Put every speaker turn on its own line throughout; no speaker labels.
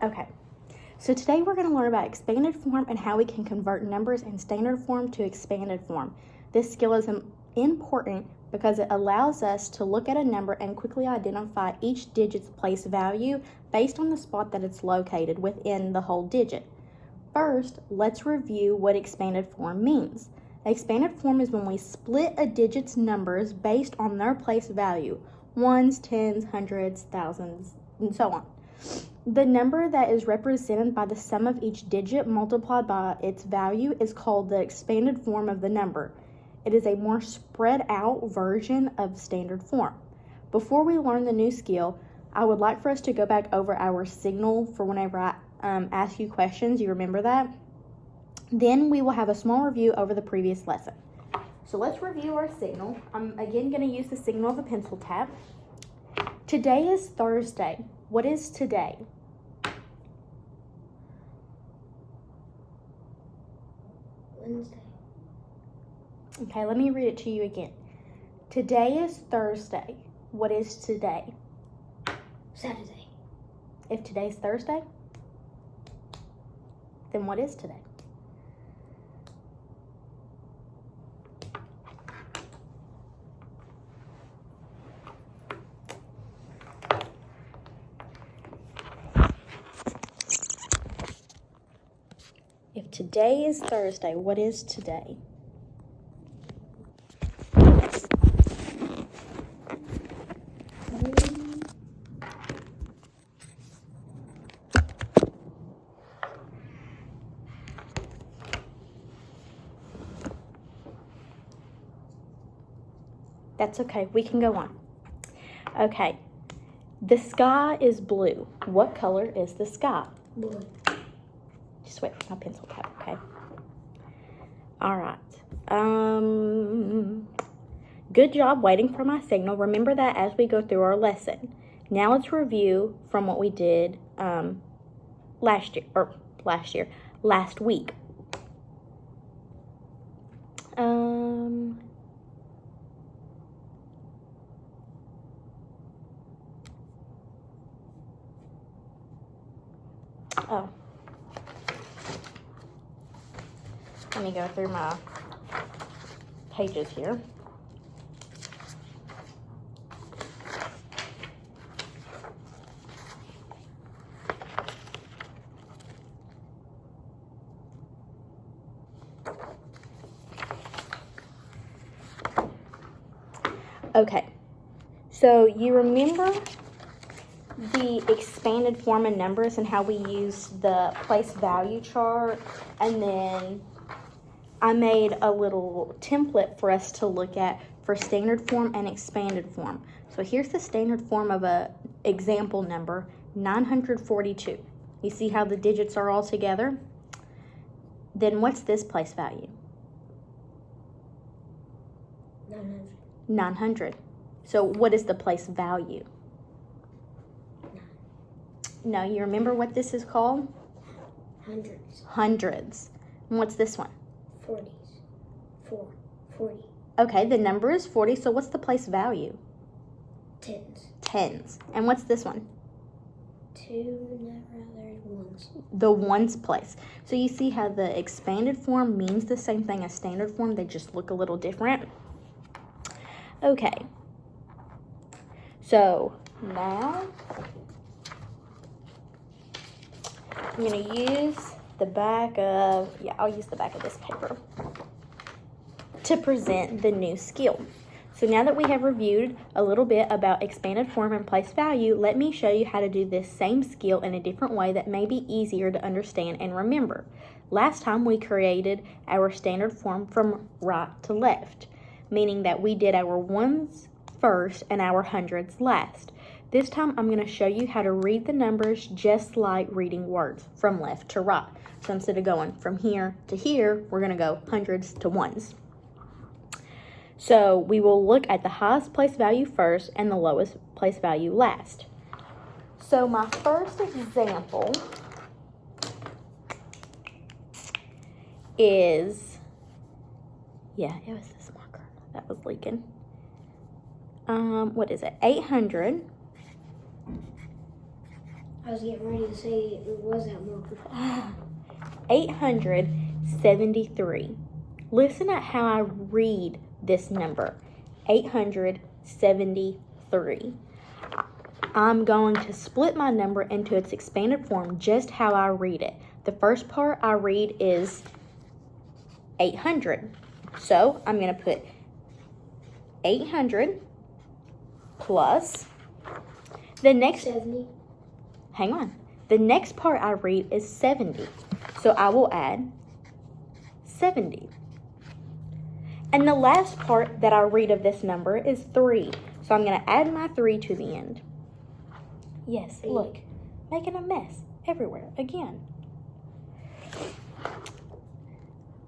Okay, so today we're going to learn about expanded form and how we can convert numbers in standard form to expanded form. This skill is important because it allows us to look at a number and quickly identify each digit's place value based on the spot that it's located within the whole digit. First, let's review what expanded form means. Expanded form is when we split a digit's numbers based on their place value, ones, tens, hundreds, thousands, and so on. The number that is represented by the sum of each digit multiplied by its value is called the expanded form of the number. It is a more spread out version of standard form. Before we learn the new skill, I would like for us to go back over our signal for whenever I ask you questions. You remember that? Then we will have a small review over the previous lesson. So let's review our signal. I'm again going to use the signal of a pencil tap. Today is Thursday. What is today?
Wednesday.
Okay, let me read it to you again. Today is Thursday. What is today?
Saturday.
If today's Thursday, then what is today? If today is Thursday, what is today? That's okay, we can go on. Okay, the sky is blue. What color is the sky?
Blue.
Just wait for my pencil tap, okay? All right. Good job waiting for my signal. Remember that as we go through our lesson. Now let's review from what we did last week. Oh. Let me go through my pages here. Okay, so you remember the expanded form of numbers and how we used the place value chart, and then I made a little template for us to look at for standard form and expanded form. So here's the standard form of a example number, 942. You see how the digits are all together? Then what's this place value?
900.
900. So what is the place value?
9.
No, you remember what this is called?
Hundreds.
Hundreds. And what's this one?
40s. 40.
Okay, the number is 40, so what's the place value?
Tens.
Tens. And what's this one?
2 ones.
The ones place. So you see how the expanded form means the same thing as standard form, they just look a little different. Okay. So now I'm going to use the back of, I'll use the back of this paper to present the new skill. So now that we have reviewed a little bit about expanded form and place value, let me show you how to do this same skill in a different way that may be easier to understand and remember. Last time we created our standard form from right to left, meaning that we did our ones first and our hundreds last. This time I'm going to show you how to read the numbers just like reading words from left to right. So instead of going from here to here, we're going to go hundreds to ones. So we will look at the highest place value first and the lowest place value last. So my first example is, it was this marker that was leaking. What is it? 800.
I was getting ready to say it was that marker.
873. Listen at how I read this number. 873. I'm going to split my number into its expanded form just how I read it. The first part I read is 800. So I'm going to put 800 plus the next
70.
Hang on. The next part I read is 70. So I will add 70. And the last part that I read of this number is 3. So I'm going to add my 3 to the end. Yes, look. Making a mess everywhere again.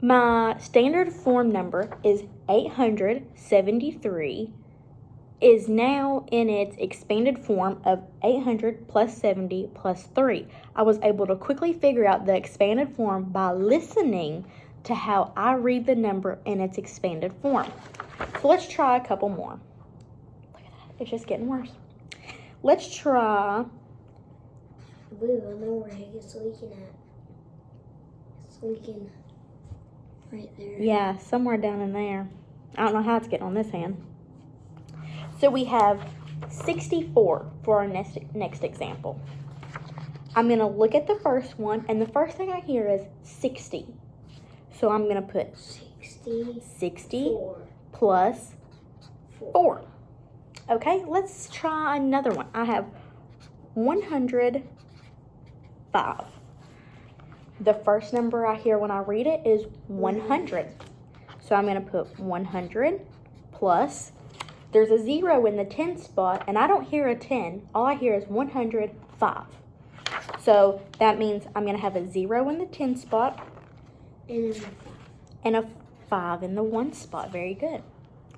My standard form number is 873. Is now in its expanded form of 800 plus 70 plus 3. I was able to quickly figure out the expanded form by listening to how I read the number in its expanded form. So let's try a couple more. Look at that. It's just getting worse. Let's try...
Blue, I know where it's leaking at. It's leaking right there.
Yeah, somewhere down in there. I don't know how it's getting on this hand. So we have 64 for our next example. I'm going to look at the first one, and the first thing I hear is 60. So I'm going to put 60 plus 4. Okay, let's try another one. I have 105. The first number I hear when I read it is 100. So I'm going to put 100 plus... There's a 0 in the 10 spot, and I don't hear a 10. All I hear is 105. So that means I'm going to have a 0 in the 10 spot and a 5 in the 1 spot. Very good.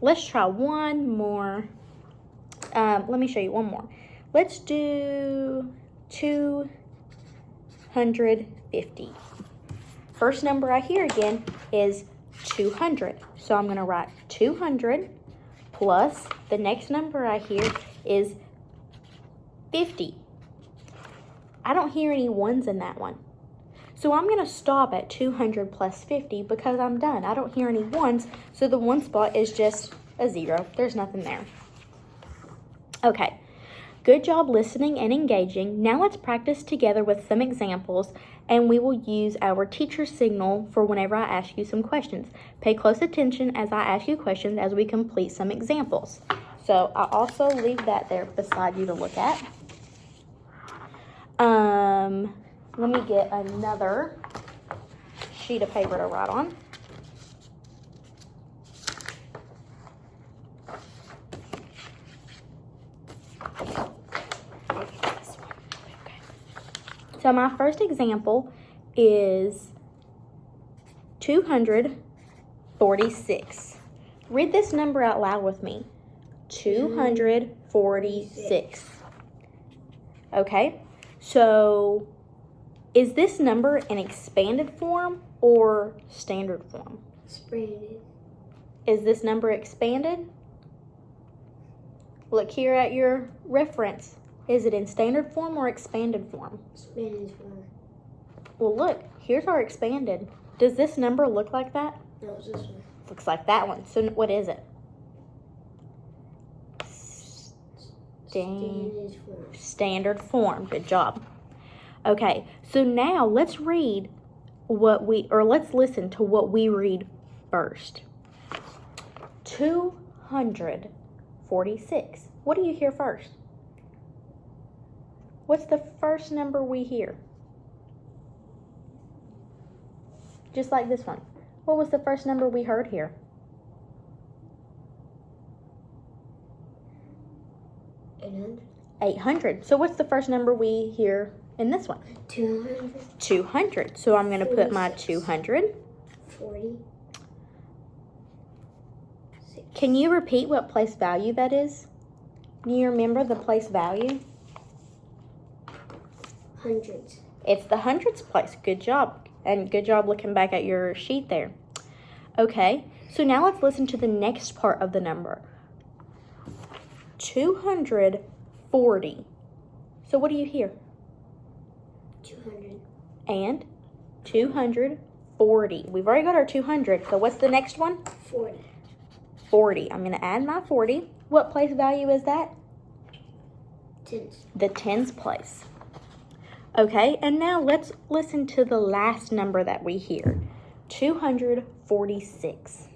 Let's try one more. Let me show you one more. Let's do 250. First number I hear again is 200. So I'm going to write 200. Plus, the next number I hear is 50. I don't hear any ones in that one. So I'm going to stop at 200 plus 50 because I'm done. I don't hear any ones, so the 1 spot is just a 0. There's nothing there. Okay, good job listening and engaging. Now let's practice together with some examples, and we will use our teacher signal for whenever I ask you some questions. Pay close attention as I ask you questions as we complete some examples. So I'll also leave that there beside you to look at. Let me get another sheet of paper to write on. So my first example is 246. Read this number out loud with me. 246. Okay, so is this number in expanded form or standard form?
Expanded.
Is this number expanded? Look here at your reference. Is it in standard form or expanded form?
Expanded form.
Well, look, here's our expanded. Does this number look like that?
No, it's this one.
Looks like that one. So what is it?
Standard form.
Standard form. Good job. Okay, so now let's read let's listen to what we read first. 246. What do you hear first? What's the first number we hear? Just like this one. What was the first number we heard here?
800.
800. So what's the first number we hear in this one?
200.
200. So I'm going to put my 200.
40.
Can you repeat what place value that is? Do you remember the place value?
Hundreds.
It's the hundreds place. Good job. And good job looking back at your sheet there. Okay, so now let's listen to the next part of the number. 240. So what do you hear?
200.
And 240. We've already got our 200. So what's the next one?
40.
40. I'm going to add my 40. What place value is that?
Tens.
The tens place. Okay, and now let's listen to the last number that we hear. 246.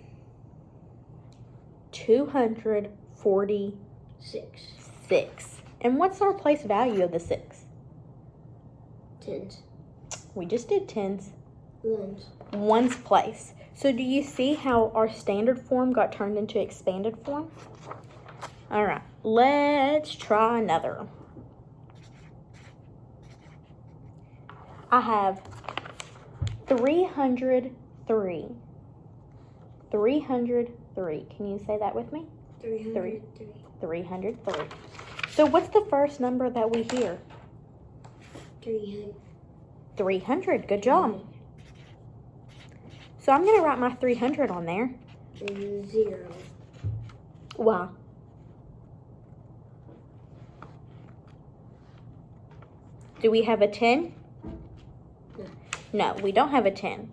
246. And what's our place value of the 6?
Tens.
We just did tens.
Ones.
Ones place. So do you see how our standard form got turned into expanded form? All right, let's try another. I have 303. 303. Can you say that with me?
303.
303. So what's the first number that we hear?
300.
300. Good job. So I'm going to write my 300 on there.
0.
Why? Do we have a 10? No, we don't have a 10.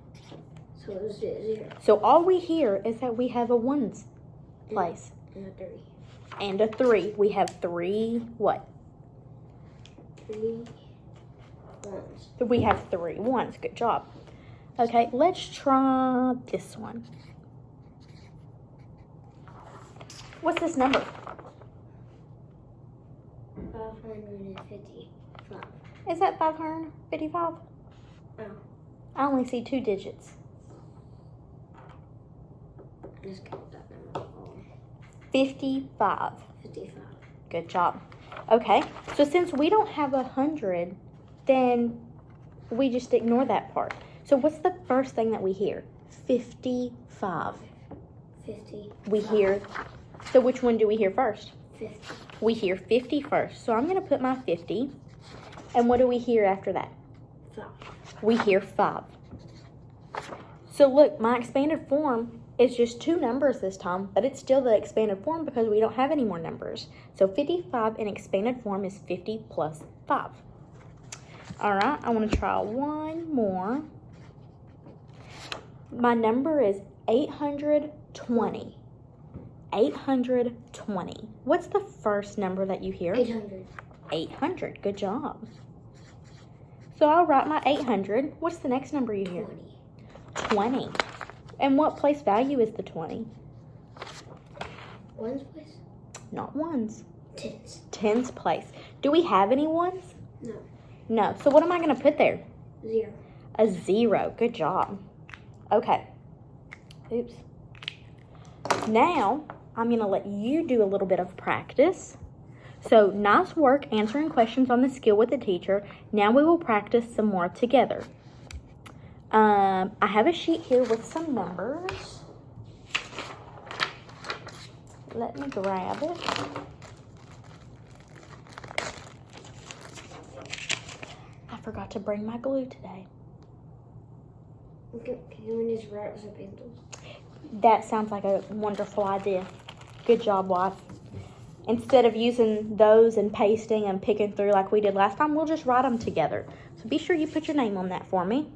So it's 0.
So all we hear is that we have a ones place.
And a 3.
And a 3. We have 3 what?
3 ones.
We have 3 ones. Good job. Okay, let's try this one. What's this number?
555.
Is that 555?
Oh.
I only see 2 digits.
Let's count that number.
55.
55.
Good job. Okay, so since we don't have 100, then we just ignore that part. So what's the first thing that we hear? 55.
50.
We hear, so which one do we hear first?
50.
We hear 50 first. So I'm going to put my 50. And what do we hear after that?
5.
We hear 5. So look, my expanded form is just 2 numbers this time, but it's still the expanded form because we don't have any more numbers. So 55 in expanded form is 50 plus 5. All right, I want to try one more. My number is 820. 820. What's the first number that you hear?
800.
800. Good job. So I'll write my 800. What's the next number you hear?
20.
20. And what place value is the 20?
Ones place?
Not ones.
Tens.
Tens place. Do we have any ones?
No.
No. So what am I going to put there?
0.
A 0. Good job. Okay. Oops. Now, I'm going to let you do a little bit of practice. So, nice work answering questions on the skill with the teacher. Now we will practice some more together. I have a sheet here with some numbers. Let me grab it. I forgot to bring my glue today.
Can we just write with pencils?
That sounds like a wonderful idea. Good job, wife. Instead of using those and pasting and picking through like we did last time, we'll just write them together. So be sure you put your name on that for me.